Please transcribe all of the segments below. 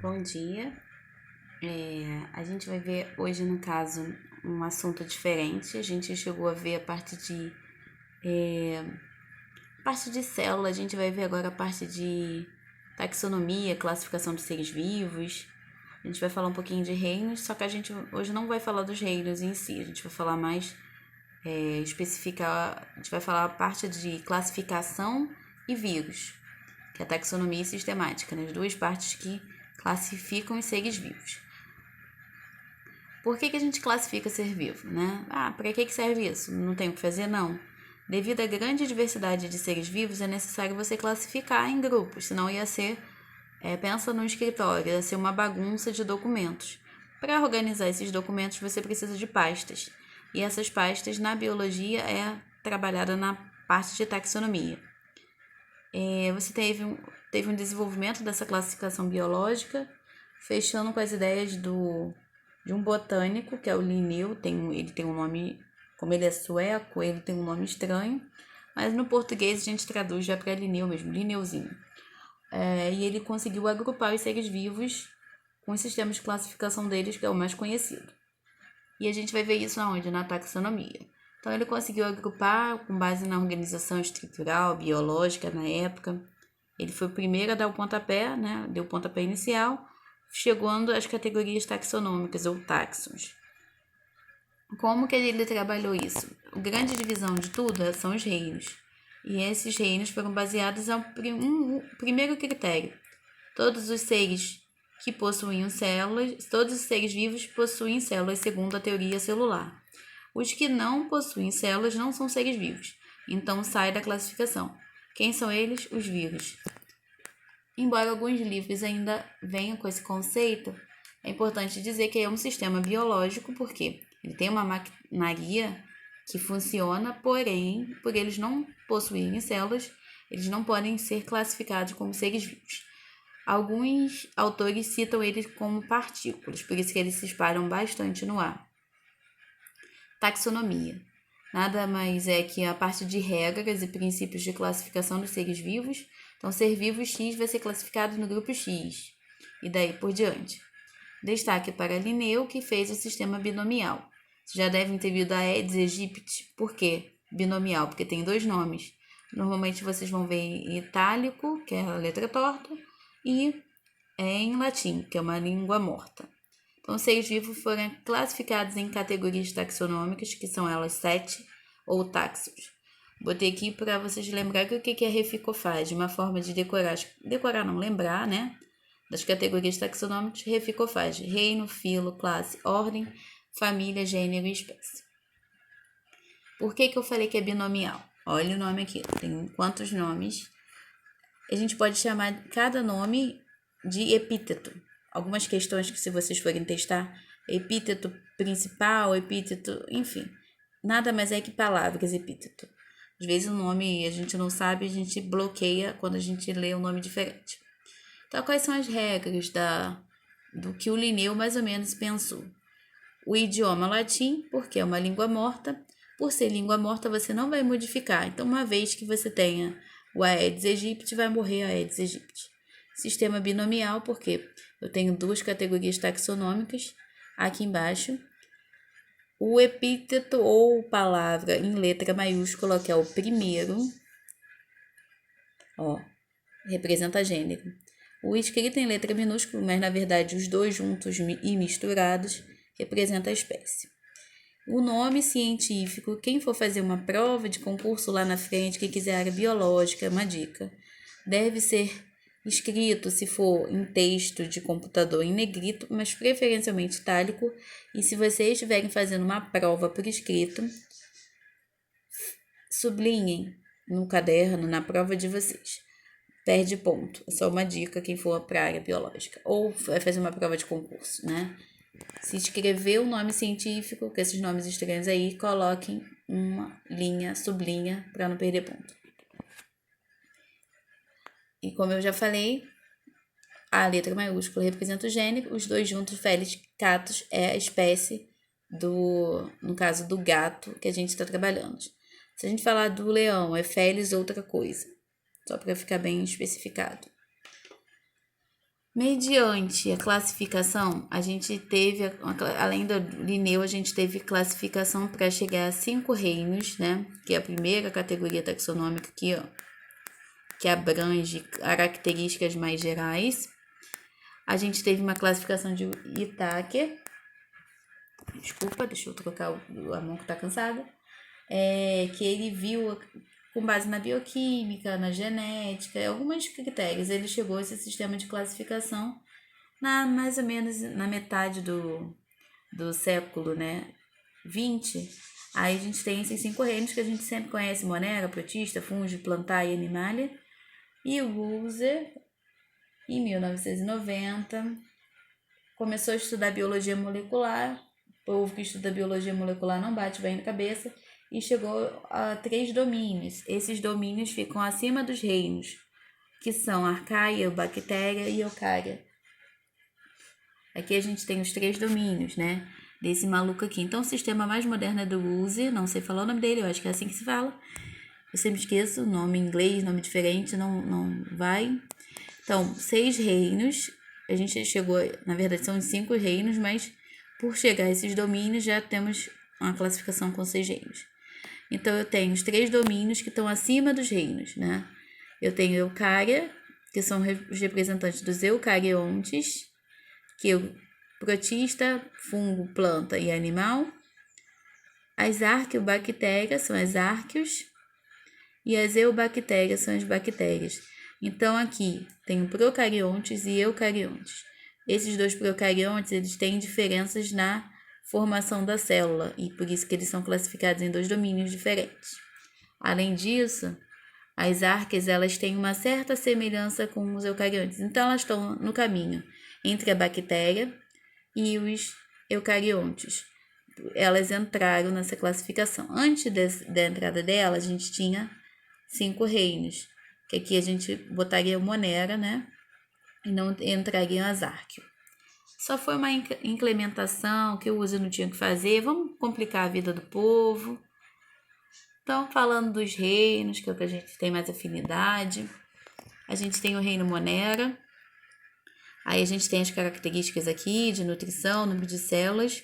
Bom dia. A gente vai ver hoje, no caso, um assunto diferente. A gente chegou a ver a parte de célula, a gente vai ver agora a parte de taxonomia, classificação dos seres vivos. A gente vai falar um pouquinho de reinos, só que a gente hoje não vai falar dos reinos em si, a gente vai falar mais, especificar, a gente vai falar a parte de classificação e vírus, que é a taxonomia e sistemática, né? As duas partes que classificam os seres vivos. Por que a gente classifica ser vivo, né? Para que serve isso? Não tem o que fazer? Não. Devido à grande diversidade de seres vivos, é necessário você classificar em grupos, senão ia ser, pensa no escritório, ia ser uma bagunça de documentos. Para organizar esses documentos, você precisa de pastas. E essas pastas, na biologia, é trabalhada na parte de taxonomia. Você teve um desenvolvimento dessa classificação biológica, fechando com as ideias de um botânico, que é o Linneu. Ele tem um nome, como ele é sueco, ele tem um nome estranho, mas no português a gente traduz já para Linneu mesmo, Linneuzinho. E ele conseguiu agrupar os seres vivos com o sistema de classificação deles, que é o mais conhecido. E a gente vai ver isso aonde? Na taxonomia. Então ele conseguiu agrupar com base na organização estrutural, biológica na época. Ele foi o primeiro a dar o pontapé, né? Deu o pontapé inicial, chegando às categorias taxonômicas ou táxons. Como que ele trabalhou isso? A grande divisão de tudo são os reinos. E esses reinos foram baseados em um primeiro critério. Todos os seres que possuíam células, todos os seres vivos possuem células segundo a teoria celular. Os que não possuem células não são seres vivos, então sai da classificação. Quem são eles? Os vírus. Embora alguns livros ainda venham com esse conceito, é importante dizer que é um sistema biológico, porque ele tem uma maquinaria que funciona, porém, por eles não possuírem células, eles não podem ser classificados como seres vivos. Alguns autores citam eles como partículas, por isso que eles se espalham bastante no ar. Taxonomia. Nada mais é que a parte de regras e princípios de classificação dos seres vivos. Então, ser vivo X vai ser classificado no grupo X, e daí por diante. Destaque para Linneu, que fez o sistema binomial. Vocês já devem ter visto a Aedes aegypti. Por quê? Binomial, porque tem dois nomes. Normalmente vocês vão ver em itálico, que é a letra torta, e em latim, que é uma língua morta. Então, os seres vivos foram classificados em categorias taxonômicas, que são elas 7, ou taxons. Botei aqui para vocês lembrarem o que é reficofage, uma forma de decorar não, lembrar, né? Das categorias taxonômicas, reficofage: reino, filo, classe, ordem, família, gênero e espécie. Por que eu falei que é binomial? Olha o nome aqui, tem quantos nomes? A gente pode chamar cada nome de epíteto. Algumas questões que, se vocês forem testar, epíteto principal, epíteto, enfim, nada mais é que palavras, epíteto. Às vezes o nome a gente não sabe, a gente bloqueia quando a gente lê um nome diferente. Então, quais são as regras do que o Linneu mais ou menos pensou? O idioma latim, porque é uma língua morta. Por ser língua morta, você não vai modificar. Então, uma vez que você tenha o Aedes aegypti, vai morrer a Aedes aegypti. Sistema binomial, porque eu tenho duas categorias taxonômicas aqui embaixo. O epíteto ou palavra em letra maiúscula, que é o primeiro, representa gênero. O escrito em letra minúscula, mas na verdade os dois juntos e misturados, representa a espécie. O nome científico, quem for fazer uma prova de concurso lá na frente, que quiser área biológica, uma dica, deve ser escrito, se for em texto de computador, em negrito, mas preferencialmente itálico. E se vocês estiverem fazendo uma prova por escrito, sublinhem no caderno, na prova de vocês. Perde ponto. É só uma dica quem for para a área biológica. Ou vai fazer uma prova de concurso, né? Se escrever o nome científico, com esses nomes estranhos aí, coloquem uma linha, sublinha, para não perder ponto. E como eu já falei, a letra maiúscula representa o gênero, os dois juntos, Felis catus, é a espécie no caso do gato que a gente está trabalhando. Se a gente falar do leão, é Felis outra coisa, só para ficar bem especificado. Mediante a classificação, a gente teve, além do Linneu, a gente teve classificação para chegar a 5 reinos, né? Que é a primeira categoria taxonômica aqui, ó, que abrange características mais gerais. A gente teve uma classificação de Whittaker. Desculpa, deixa eu trocar a mão que tá cansada. Que ele viu, com base na bioquímica, na genética, alguns critérios, ele chegou a esse sistema de classificação mais ou menos na metade do século, né, 20. Aí a gente tem esses 5 reinos que a gente sempre conhece: Monera, Protista, Fungi, Plantae e Animalia. E o Walser, em 1990, começou a estudar biologia molecular. O povo que estuda biologia molecular não bate bem na cabeça, e chegou a 3 domínios. Esses domínios ficam acima dos reinos, que são Arcaia, Bactéria e Eucária. Aqui a gente tem os 3 domínios, né, desse maluco aqui. Então, o sistema mais moderno é do Walser, não sei falar o nome dele, eu acho que é assim que se fala. Eu sempre esqueço, nome em inglês, nome diferente, não vai. Então, 6 reinos, a gente chegou, na verdade são 5 reinos, mas por chegar a esses domínios já temos uma classificação com 6 reinos. Então, eu tenho os 3 domínios que estão acima dos reinos, né? Eu tenho Eucária, que são os representantes dos eucariontes, que é o protista, fungo, planta e animal. As arqueobactérias são as árqueos, e as eubactérias são as bactérias. Então, aqui tem procariontes e eucariontes. Esses 2 procariontes, eles têm diferenças na formação da célula, e por isso que eles são classificados em 2 domínios diferentes. Além disso, as arqueias, elas têm uma certa semelhança com os eucariontes. Então, elas estão no caminho entre a bactéria e os eucariontes. Elas entraram nessa classificação. Antes da entrada dela, a gente tinha 5 reinos, que aqui a gente botaria Monera, né? E não entraria as Arqueo. Só foi uma implementação que o uso não tinha que fazer. Vamos complicar a vida do povo. Então, falando dos reinos, que é o que a gente tem mais afinidade, a gente tem o reino Monera. Aí a gente tem as características aqui de nutrição, número de células.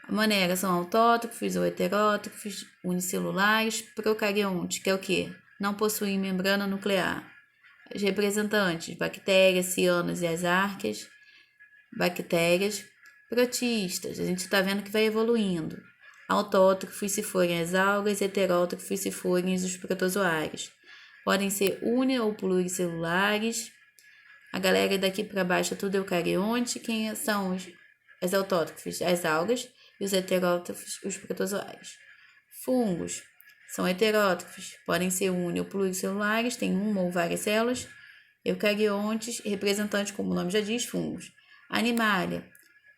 A Monera são autótrofos ou heterótrofos, unicelulares. Procariontes, que é o quê? Não possuem membrana nuclear. Os representantes: bactérias, cianos e as arqueias. Bactérias. Protistas, a gente está vendo que vai evoluindo. Autótrofos se forem as algas, heterótrofos se forem os protozoários. Podem ser uni- ou pluricelulares. A galera daqui para baixo é tudo eucarionte. Quem são os autótrofos? As algas. E os heterótrofos, os protozoários. Fungos são heterótrofos, podem ser uni- ou pluricelulares, têm uma ou várias células. Eucariontes, representantes, como o nome já diz, fungos. Animalia,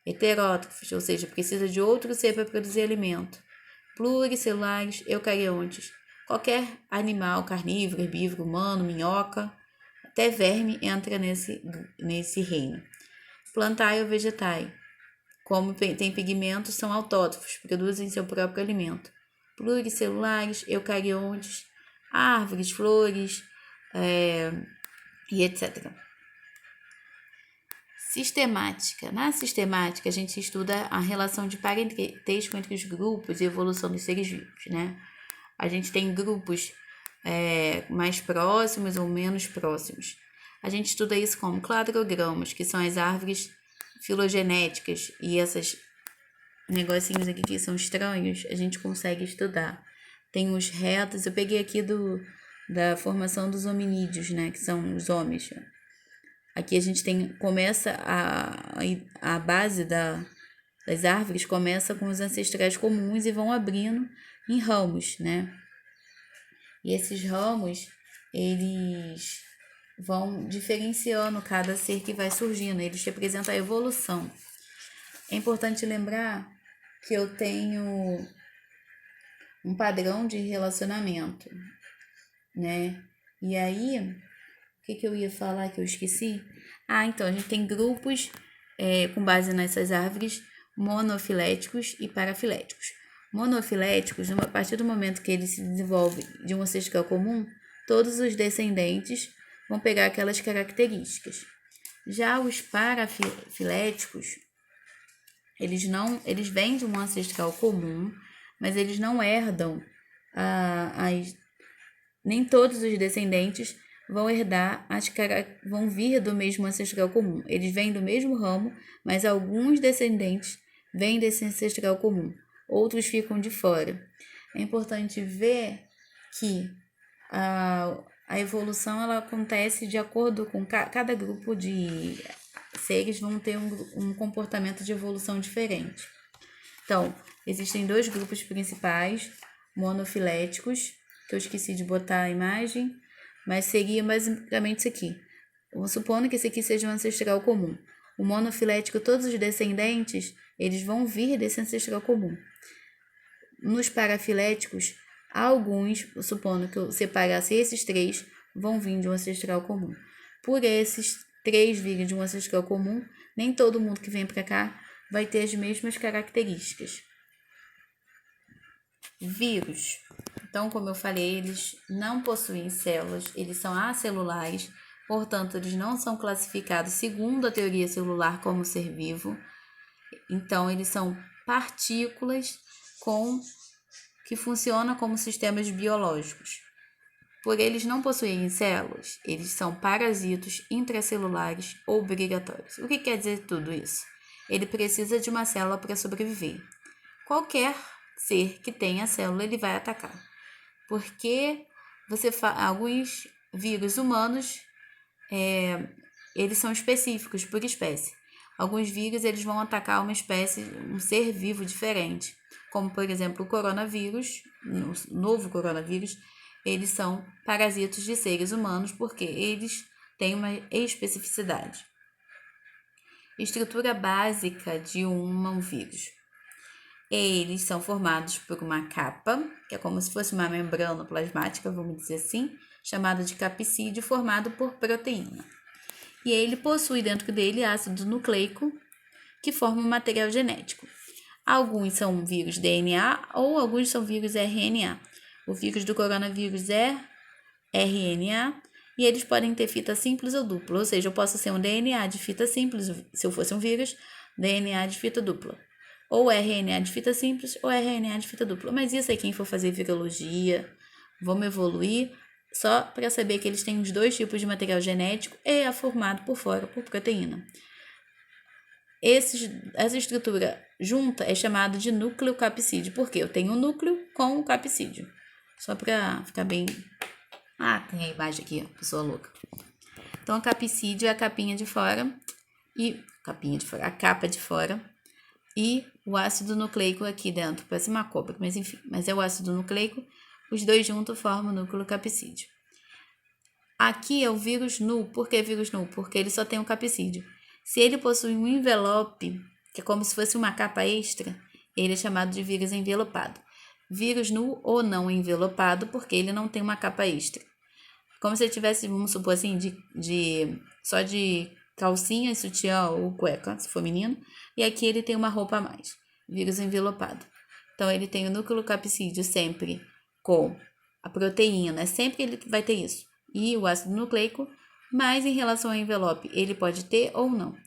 heterótrofos, ou seja, precisa de outro ser para produzir alimento. Pluricelulares, eucariontes, qualquer animal carnívoro, herbívoro, humano, minhoca, até verme entra nesse reino. Plantae ou vegetae, como tem pigmentos, são autótrofos, produzem seu próprio alimento. Pluricelulares, eucariontes, árvores, flores, e etc. Sistemática. Na sistemática, a gente estuda a relação de parentesco entre os grupos e a evolução dos seres vivos, né? A gente tem grupos mais próximos ou menos próximos. A gente estuda isso como cladrogramas, que são as árvores filogenéticas, e esses negocinhos aqui que são estranhos, a gente consegue estudar. Tem os retos, eu peguei aqui da formação dos hominídeos, né, que são os homens. Aqui a gente começa a base das árvores, começa com os ancestrais comuns e vão abrindo em ramos, né? E esses ramos, eles vão diferenciando cada ser que vai surgindo, eles representam a evolução. É importante lembrar que eu tenho um padrão de relacionamento, né? E aí, o que eu ia falar que eu esqueci? Então, a gente tem grupos com base nessas árvores monofiléticos e parafiléticos. Monofiléticos, a partir do momento que ele se desenvolve de um ancestral comum, todos os descendentes vão pegar aquelas características. Já os parafiléticos, eles vêm de um ancestral comum, mas eles não herdam nem todos os descendentes vão herdar vão vir do mesmo ancestral comum. Eles vêm do mesmo ramo, mas alguns descendentes vêm desse ancestral comum, outros ficam de fora. É importante ver que a evolução ela acontece de acordo com cada grupo de seres vão ter um comportamento de evolução diferente. Então, existem dois grupos principais, monofiléticos, que eu esqueci de botar a imagem, mas seria basicamente isso aqui. Vamos supondo que esse aqui seja um ancestral comum. O monofilético, todos os descendentes, eles vão vir desse ancestral comum. Nos parafiléticos, alguns, supondo que eu separasse esses três, vão vir de um ancestral comum. Por esses três virem de um ancestral comum, nem todo mundo que vem para cá vai ter as mesmas características. Vírus. Então, como eu falei, eles não possuem células, eles são acelulares, portanto, eles não são classificados segundo a teoria celular como ser vivo. Então, eles são partículas que funcionam como sistemas biológicos. Por eles não possuírem células, eles são parasitos intracelulares obrigatórios. O que quer dizer tudo isso? Ele precisa de uma célula para sobreviver. Qualquer ser que tenha célula, ele vai atacar. Porque alguns vírus humanos, eles são específicos por espécie. Alguns vírus eles vão atacar uma espécie, um ser vivo diferente, como por exemplo o coronavírus, o novo coronavírus, eles são parasitos de seres humanos porque eles têm uma especificidade. Estrutura básica de um vírus. Eles são formados por uma capa, que é como se fosse uma membrana plasmática, vamos dizer assim, chamada de capsídeo, formado por proteína. E ele possui dentro dele ácido nucleico, que forma um material genético. Alguns são vírus DNA ou alguns são vírus RNA. O vírus do coronavírus é RNA e eles podem ter fita simples ou dupla, ou seja, eu posso ser um DNA de fita simples, se eu fosse um vírus, DNA de fita dupla. Ou RNA de fita simples ou RNA de fita dupla. Mas isso aí quem for fazer virologia, vamos evoluir só para saber que eles têm os dois tipos de material genético e é formado por fora por proteína. Essa estrutura junta é chamada de núcleo capsídeo, porque eu tenho um núcleo com o capsídeo. Só para ficar bem... tem a imagem aqui, pessoa louca. Então, a capsídeo é a capinha de fora, a capa de fora, e o ácido nucleico aqui dentro, parece uma cobra, mas enfim, mas é o ácido nucleico, os dois juntos formam o núcleo capsídeo. Aqui é o vírus nulo. Por que vírus nulo? Porque ele só tem um capsídeo. Se ele possui um envelope, que é como se fosse uma capa extra, ele é chamado de vírus envelopado. Vírus nulo ou não envelopado, porque ele não tem uma capa extra. Como se ele tivesse, vamos supor assim, só de calcinha, sutiã ou cueca, se for menino, e aqui ele tem uma roupa a mais, vírus envelopado. Então, ele tem o núcleo capsídeo sempre com a proteína, sempre ele vai ter isso, e o ácido nucleico, mas em relação ao envelope, ele pode ter ou não.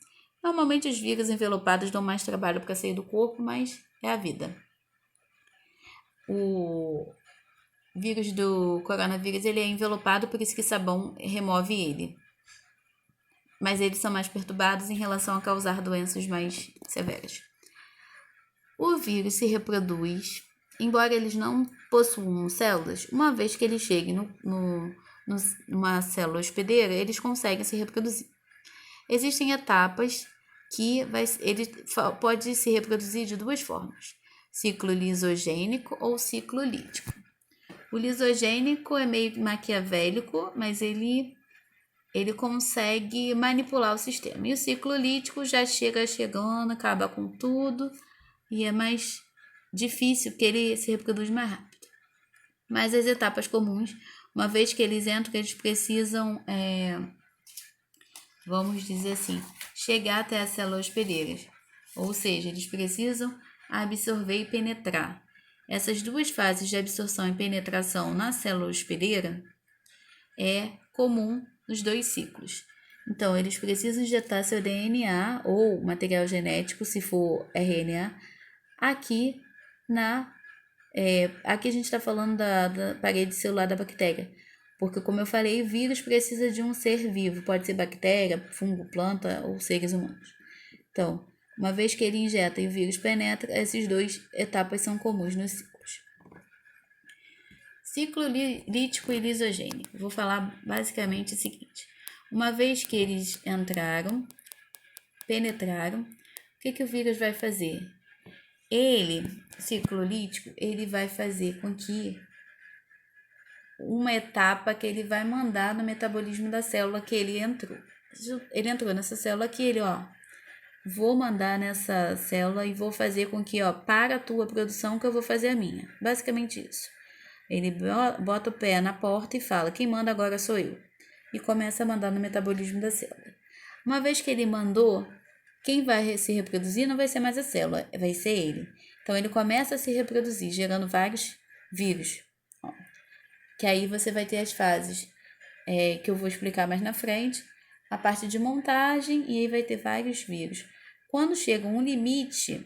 Normalmente, os vírus envelopados dão mais trabalho para sair do corpo, mas é a vida. O vírus do coronavírus, ele é envelopado, por isso que sabão remove ele. Mas eles são mais perturbados em relação a causar doenças mais severas. O vírus se reproduz, embora eles não possuam células, uma vez que eles cheguem numa célula hospedeira, eles conseguem se reproduzir. Existem etapas que ele pode se reproduzir de duas formas, ciclo lisogênico ou ciclo lítico. O lisogênico é meio maquiavélico, mas ele consegue manipular o sistema. E o ciclo lítico já chegando, acaba com tudo e é mais difícil porque ele se reproduz mais rápido. Mas as etapas comuns, uma vez que eles entram, eles precisam, vamos dizer assim, chegar até as células hospedeiras. Ou seja, eles precisam absorver e penetrar. Essas duas fases de absorção e penetração na célula hospedeira é comum nos dois ciclos. Então, eles precisam injetar seu DNA ou material genético, se for RNA, aqui aqui a gente está falando da parede celular da bactéria. Porque, como eu falei, o vírus precisa de um ser vivo. Pode ser bactéria, fungo, planta ou seres humanos. Então, uma vez que ele injeta e o vírus penetra, essas duas etapas são comuns nos ciclos. Ciclo lítico e lisogênico. Vou falar basicamente o seguinte. Uma vez que eles penetraram, o que o vírus vai fazer? Ciclo lítico, ele vai fazer com que uma etapa que ele vai mandar no metabolismo da célula que ele entrou. Ele entrou nessa célula aqui, vou mandar nessa célula e vou fazer com que, para a tua produção que eu vou fazer a minha. Basicamente isso. Ele bota o pé na porta e fala, quem manda agora sou eu. E começa a mandar no metabolismo da célula. Uma vez que ele mandou, quem vai se reproduzir não vai ser mais a célula, vai ser ele. Então, ele começa a se reproduzir, gerando vários vírus. Que aí você vai ter as fases que eu vou explicar mais na frente, a parte de montagem, e aí vai ter vários vírus. Quando chega um limite,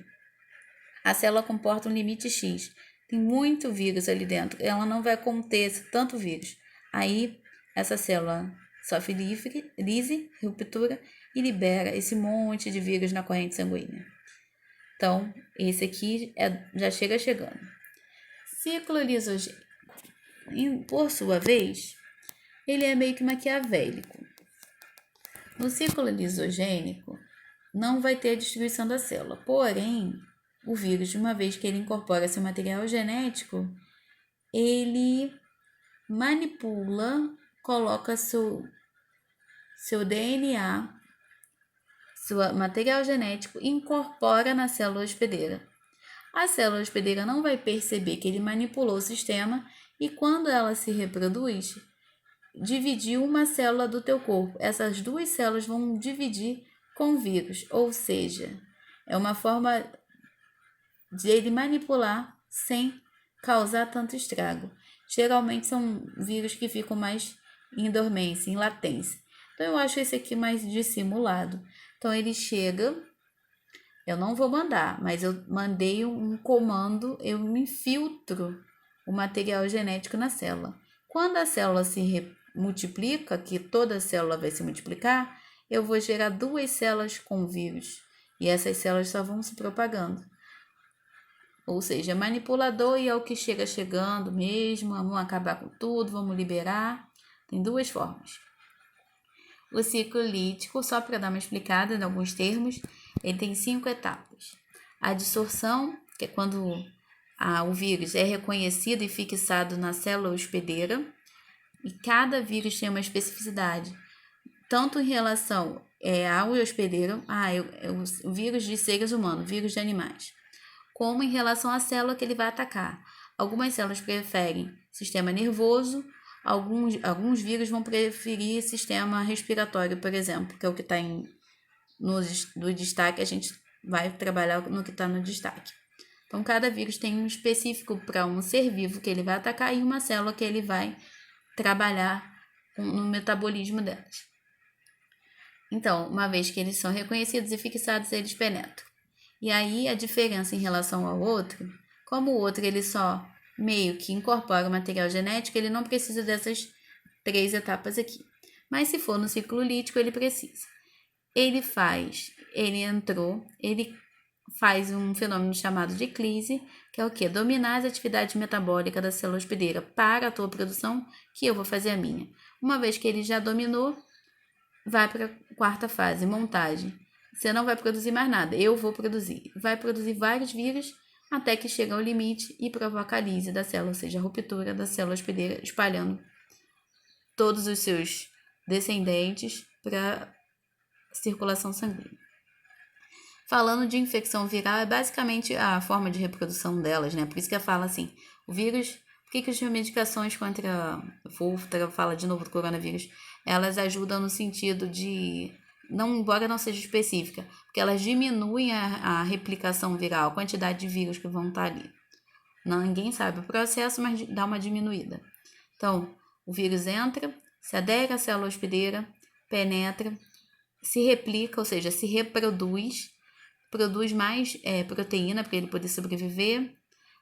a célula comporta um limite X. Tem muito vírus ali dentro, ela não vai conter tanto vírus. Aí, essa célula sofre lise, ruptura, e libera esse monte de vírus na corrente sanguínea. Então, esse aqui já chegando. Ciclo lisogênico. Por sua vez, ele é meio que maquiavélico. No ciclo lisogênico, não vai ter a distribuição da célula. Porém, o vírus, uma vez que ele incorpora seu material genético, ele manipula, coloca seu DNA, seu material genético, e incorpora na célula hospedeira. A célula hospedeira não vai perceber que ele manipulou o sistema e quando ela se reproduz, dividiu uma célula do teu corpo. Essas duas células vão dividir com o vírus, ou seja, é uma forma de ele manipular sem causar tanto estrago. Geralmente são vírus que ficam mais em dormência, em latência. Então eu acho esse aqui mais dissimulado. Então ele chega, eu não vou mandar, mas eu mandei um comando, eu infiltro o material genético na célula. Quando a célula se multiplica, que toda célula vai se multiplicar, eu vou gerar duas células com vírus. E essas células só vão se propagando. Ou seja, manipulador e é o que chegando mesmo, vamos acabar com tudo, vamos liberar. Tem duas formas. O ciclo lítico, só para dar uma explicada em alguns termos, ele tem 5 etapas. A dissorção, que é quando o vírus é reconhecido e fixado na célula hospedeira, e cada vírus tem uma especificidade, tanto em relação ao hospedeiro, o vírus de seres humanos, vírus de animais, como em relação à célula que ele vai atacar. Algumas células preferem sistema nervoso, alguns vírus vão preferir sistema respiratório, por exemplo, que é o que está no destaque, a gente vai trabalhar no que está no destaque. Então, cada vírus tem um específico para um ser vivo que ele vai atacar e uma célula que ele vai trabalhar no metabolismo delas. Então, uma vez que eles são reconhecidos e fixados, eles penetram. E aí, a diferença em relação ao outro, como o outro ele só meio que incorpora o material genético, ele não precisa dessas 3 etapas aqui. Mas se for no ciclo lítico, ele precisa. Ele faz um fenômeno chamado de eclise, que é o quê? Dominar as atividades metabólicas da célula hospedeira para a tua produção, que eu vou fazer a minha. Uma vez que ele já dominou, vai para a 4ª fase, montagem. Você não vai produzir mais nada, eu vou produzir. Vai produzir vários vírus até que chega ao limite e provoca a lise da célula, ou seja, a ruptura da célula hospedeira, espalhando todos os seus descendentes para circulação sanguínea. Falando de infecção viral, é basicamente a forma de reprodução delas, né? Por isso que ela fala assim, o vírus, por que as medicações contra, fala de novo do coronavírus, elas ajudam no sentido de, embora não seja específica, porque elas diminuem a replicação viral, a quantidade de vírus que vão estar ali. Ninguém sabe o processo, mas dá uma diminuída. Então, o vírus entra, se adere à célula hospedeira, penetra, se replica, ou seja, se reproduz, produz mais proteína para ele poder sobreviver,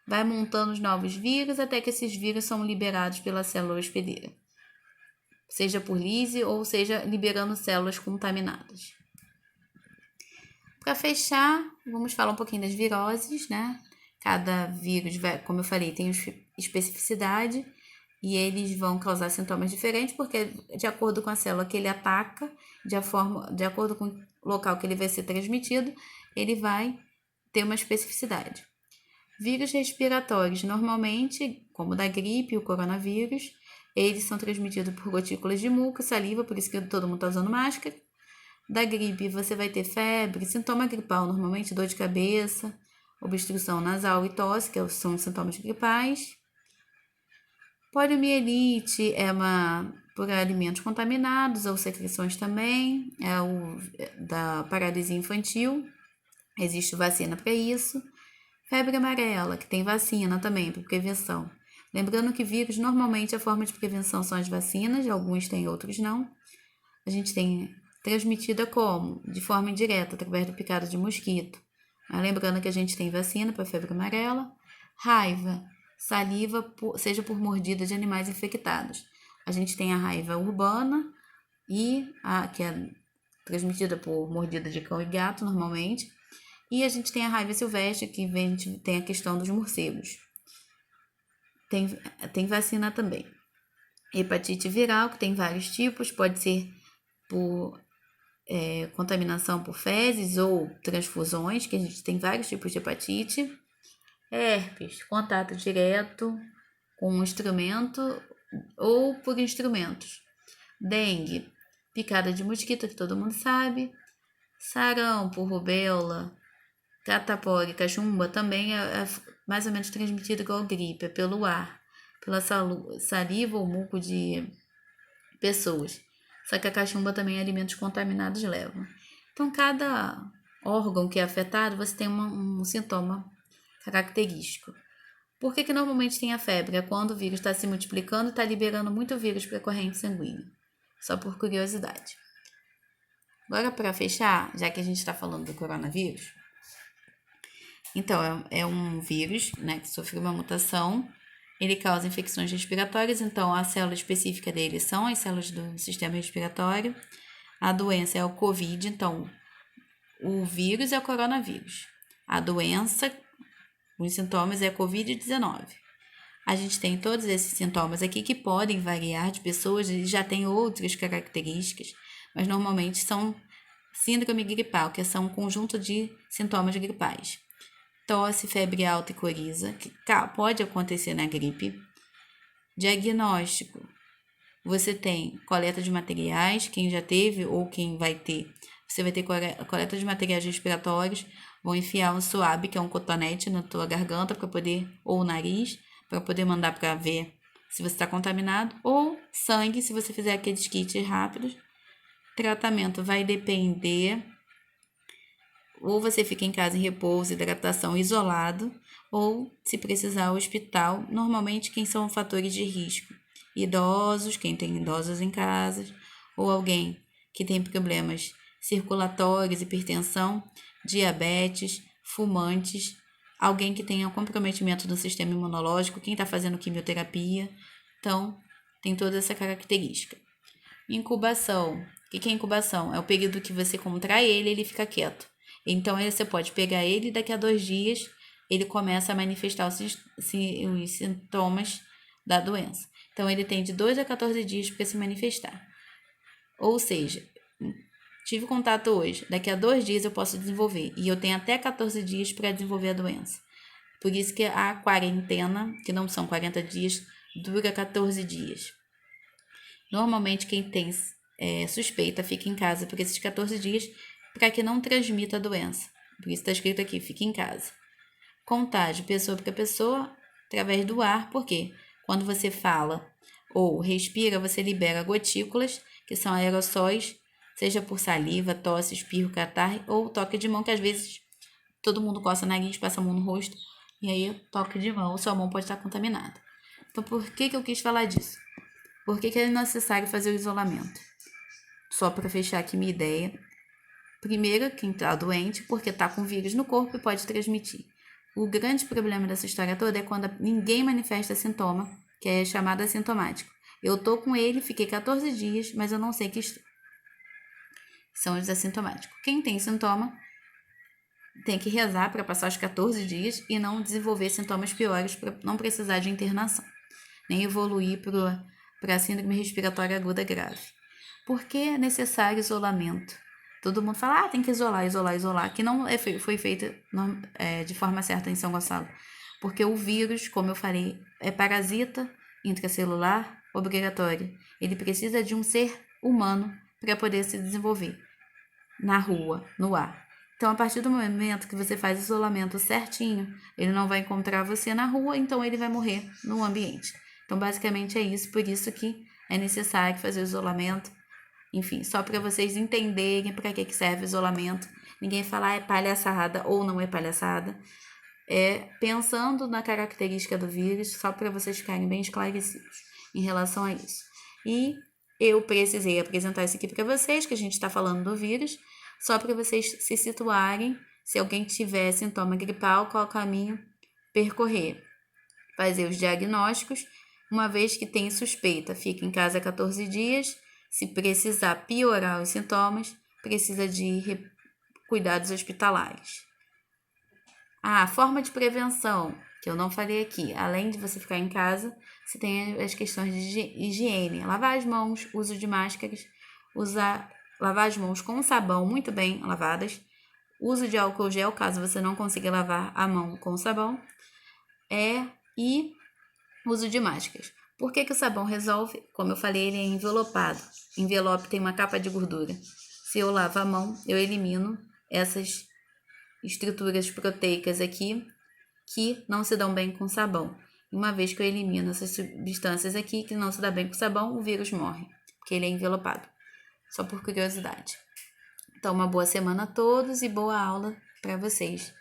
vai montando os novos vírus até que esses vírus são liberados pela célula hospedeira, seja por lise ou seja liberando células contaminadas. Para fechar, vamos falar um pouquinho das viroses, né? Cada vírus, como eu falei, tem especificidade e eles vão causar sintomas diferentes porque de acordo com a célula que ele ataca, de acordo com o local que ele vai ser transmitido, ele vai ter uma especificidade. Vírus respiratórios, normalmente, como o da gripe e o coronavírus, eles são transmitidos por gotículas de muco, saliva, por isso que todo mundo está usando máscara. Da gripe, você vai ter febre, sintoma gripal, normalmente dor de cabeça, obstrução nasal e tosse, que são os sintomas gripais. Poliomielite é por alimentos contaminados ou secreções também, da paralisia infantil, existe vacina para isso. Febre amarela, que tem vacina também para prevenção. Lembrando que vírus, normalmente a forma de prevenção são as vacinas, alguns têm, outros não. A gente tem transmitida como? De forma indireta, através do picado de mosquito. Mas lembrando que a gente tem vacina para febre amarela. Raiva, saliva, seja por mordida de animais infectados. A gente tem a raiva urbana, que é transmitida por mordida de cão e gato, normalmente. E a gente tem a raiva silvestre, que tem a questão dos morcegos. Tem vacina também. Hepatite viral, que tem vários tipos, pode ser por contaminação por fezes ou transfusões, que a gente tem vários tipos de hepatite. Herpes, contato direto com um instrumento ou por instrumentos. Dengue, picada de mosquito, que todo mundo sabe. Sarampo, rubéola, catapora e cachumba também é mais ou menos transmitido igual gripe, pelo ar, pela saliva ou muco de pessoas. Só que a cachumba também alimentos contaminados levam. Então, cada órgão que é afetado, você tem um sintoma característico. Por que normalmente tem a febre? É quando o vírus está se multiplicando e está liberando muito vírus para a corrente sanguínea. Só por curiosidade. Agora, para fechar, já que a gente está falando do coronavírus, então, é um vírus, né, que sofreu uma mutação, ele causa infecções respiratórias, então a célula específica dele são as células do sistema respiratório. A doença é o Covid, então o vírus é o coronavírus. A doença, os sintomas é a Covid-19. A gente tem todos esses sintomas aqui que podem variar de pessoas e já tem outras características, mas normalmente são síndrome gripal, que são um conjunto de sintomas gripais. Tosse, febre alta e coriza, que pode acontecer na gripe. Diagnóstico, você tem coleta de materiais, quem já teve ou quem vai ter, você vai ter coleta de materiais respiratórios, vão enfiar um suave, que é um cotonete na tua garganta para poder, ou nariz, para poder mandar para ver se você está contaminado, ou sangue, se você fizer aqueles kits rápidos. Tratamento vai depender, ou você fica em casa em repouso, hidratação, isolado, ou se precisar ao hospital. Normalmente quem são fatores de risco? Idosos, quem tem idosos em casa, ou alguém que tem problemas circulatórios, hipertensão, diabetes, fumantes, alguém que tenha comprometimento do sistema imunológico, quem está fazendo quimioterapia. Então, tem toda essa característica. Incubação. O que é incubação? É o período que você contrai ele e ele fica quieto. Então, você pode pegar ele e daqui a 2 dias ele começa a manifestar os sintomas da doença. Então, ele tem de 2 a 14 dias para se manifestar. Ou seja, tive contato hoje, daqui a 2 dias eu posso desenvolver. E eu tenho até 14 dias para desenvolver a doença. Por isso que a quarentena, que não são 40 dias, dura 14 dias. Normalmente, quem tem suspeita fica em casa por esses 14 dias para que não transmita a doença. Por isso está escrito aqui, fique em casa. Contágio, pessoa para pessoa, através do ar, porque quando você fala ou respira, você libera gotículas, que são aerossóis, seja por saliva, tosse, espirro, catarro ou toque de mão, que às vezes todo mundo coça o nariz, passa a mão no rosto, e aí toque de mão, ou sua mão pode estar contaminada. Então, por que eu quis falar disso? Por que é necessário fazer o isolamento? só para fechar aqui minha ideia. Primeiro, quem está doente, porque está com vírus no corpo e pode transmitir. O grande problema dessa história toda é quando ninguém manifesta sintoma, que é chamado assintomático. Eu tô com ele, fiquei 14 dias, mas eu não sei que estou. São os assintomáticos. Quem tem sintoma tem que rezar para passar os 14 dias e não desenvolver sintomas piores para não precisar de internação, nem evoluir para a síndrome respiratória aguda grave. Por que é necessário isolamento? Todo mundo fala, tem que isolar, que não foi feito de forma certa em São Gonçalo. Porque o vírus, como eu falei, é parasita intracelular obrigatório. Ele precisa de um ser humano para poder se desenvolver na rua, no ar. Então, a partir do momento que você faz isolamento certinho, ele não vai encontrar você na rua, então ele vai morrer no ambiente. Então, basicamente é isso, por isso que é necessário fazer o isolamento. Enfim, só para vocês entenderem para que serve o isolamento. Ninguém falar é palhaçada ou não é palhaçada. É pensando na característica do vírus, só para vocês ficarem bem esclarecidos em relação a isso. E eu precisei apresentar isso aqui para vocês, que a gente está falando do vírus, só para vocês se situarem, se alguém tiver sintoma gripal, qual caminho percorrer. Fazer os diagnósticos, uma vez que tem suspeita, fica em casa 14 dias, se precisar piorar os sintomas, precisa de cuidados hospitalares. Forma de prevenção, que eu não falei aqui, além de você ficar em casa, você tem as questões de higiene, lavar as mãos, uso de máscaras, lavar as mãos com sabão muito bem lavadas, uso de álcool gel, caso você não consiga lavar a mão com sabão, e uso de máscaras. Por que o sabão resolve? Como eu falei, ele é envelopado. Envelope tem uma capa de gordura. Se eu lavo a mão, eu elimino essas estruturas proteicas aqui que não se dão bem com sabão. Uma vez que eu elimino essas substâncias aqui que não se dão bem com sabão, o vírus morre, porque ele é envelopado. Só por curiosidade. Então, uma boa semana a todos e boa aula para vocês.